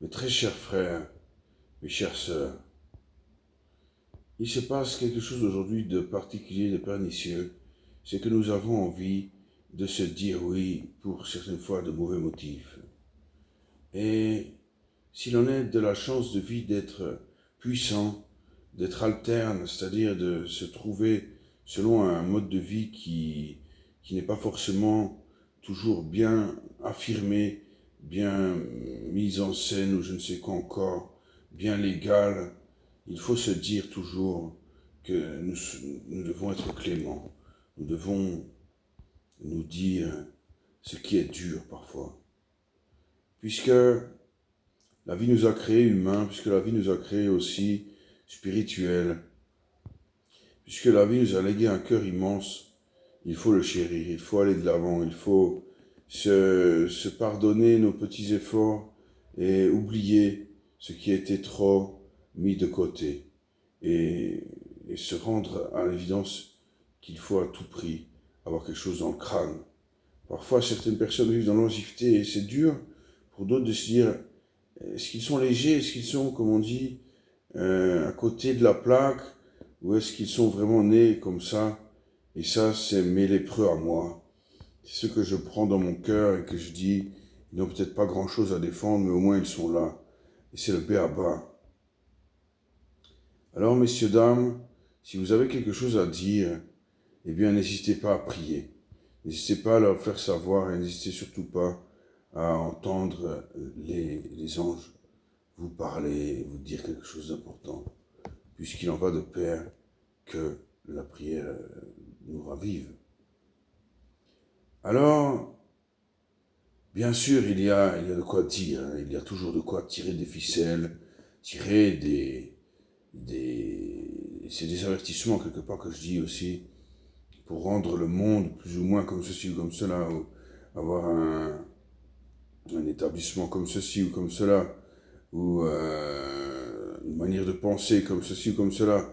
Mes très chers frères, mes chères sœurs, il se passe quelque chose aujourd'hui de particulier, de pernicieux. C'est que nous avons envie de se dire oui pour certaines fois de mauvais motifs. Et si l'on a de la chance de vie d'être puissant, d'être alterne, c'est-à-dire de se trouver selon un mode de vie qui n'est pas forcément toujours bien affirmé, bien mis en scène ou je ne sais quoi encore, bien légal, il faut se dire toujours que nous devons être cléments. Nous devons nous dire ce qui est dur parfois. Puisque la vie nous a créés humains, puisque la vie nous a créés aussi spirituels, puisque la vie nous a légué un cœur immense, il faut le chérir, il faut aller de l'avant, il faut se pardonner nos petits efforts et oublier ce qui a été trop mis de côté et se rendre à l'évidence qu'il faut à tout prix avoir quelque chose dans le crâne. Parfois, certaines personnes vivent dans l'oisiveté et c'est dur pour d'autres de se dire est-ce qu'ils sont légers, est-ce qu'ils sont, comme on dit, à côté de la plaque, ou est-ce qu'ils sont vraiment nés comme ça? Et ça, c'est mes lépreux à moi. C'est ce que je prends dans mon cœur et que je dis, ils n'ont peut-être pas grand-chose à défendre, mais au moins ils sont là. Et c'est le b.a.-ba. Alors, messieurs, dames, si vous avez quelque chose à dire, eh bien, n'hésitez pas à prier. N'hésitez pas à leur faire savoir et n'hésitez surtout pas à entendre les anges vous parler, vous dire quelque chose d'important, puisqu'il en va de pair que la prière nous ravive. Alors, bien sûr, il y a de quoi dire, hein. Il y a toujours de quoi tirer des ficelles, tirer c'est des avertissements quelque part que je dis aussi, pour rendre le monde plus ou moins comme ceci ou comme cela, ou avoir un établissement comme ceci ou comme cela, ou une manière de penser comme ceci ou comme cela.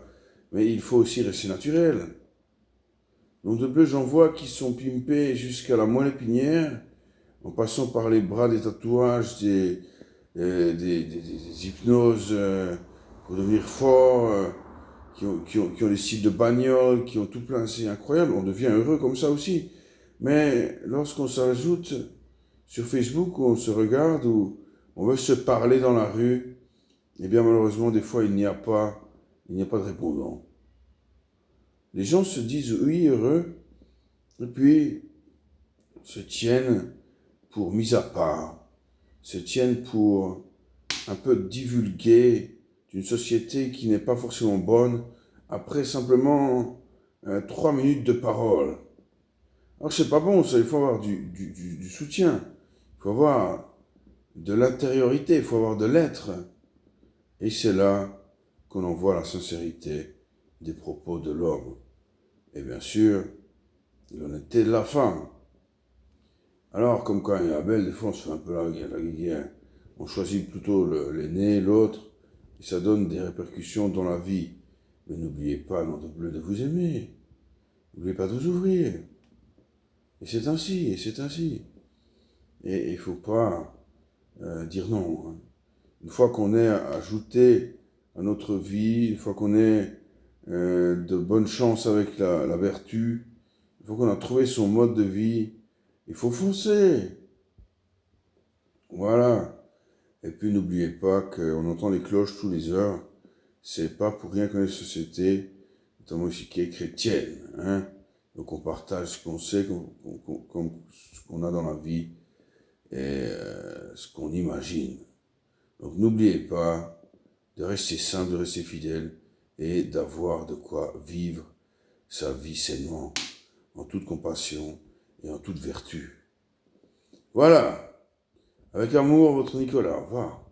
Mais il faut aussi rester naturel. Donc de plus, j'en vois qui sont pimpés jusqu'à la moelle épinière, en passant par les bras des tatouages, des hypnoses pour devenir fort, qui ont des styles de bagnole, qui ont tout plein, c'est incroyable, on devient heureux comme ça aussi. Mais lorsqu'on s'ajoute sur Facebook, où on se regarde, où on veut se parler dans la rue, eh bien malheureusement, des fois, il n'y a pas de répondant. Les gens se disent oui, heureux, et puis se tiennent pour mis à part, se tiennent pour un peu divulguer d'une société qui n'est pas forcément bonne, après simplement 3 minutes de parole. Alors c'est pas bon, ça, il faut avoir du soutien, il faut avoir de l'intériorité, il faut avoir de l'être. Et c'est là qu'on en voit la sincérité des propos de l'homme. Et bien sûr, l'honnêteté de la femme. Alors, comme quand il y a Abel, des fois on se fait un peu la guerre. On choisit plutôt l'aîné, l'autre, et ça donne des répercussions dans la vie. Mais n'oubliez pas, non plus, de vous aimer. N'oubliez pas de vous ouvrir. Et c'est ainsi, et c'est ainsi. Et il ne faut pas dire non. Hein. Une fois qu'on est ajouté à notre vie, une fois qu'on est de bonne chance avec la vertu, une fois qu'on a trouvé son mode de vie, il faut foncer. Voilà. Et puis n'oubliez pas qu'on entend les cloches tous les heures. C'est pas pour rien qu'on est une société, notamment ici qui est chrétienne. Hein. Donc on partage ce qu'on sait, ce qu'on a dans la vie et ce qu'on imagine. Donc n'oubliez pas de rester simple, de rester fidèle et d'avoir de quoi vivre sa vie sainement, en toute compassion et en toute vertu. Voilà. Avec amour, votre Nicolas. Au revoir.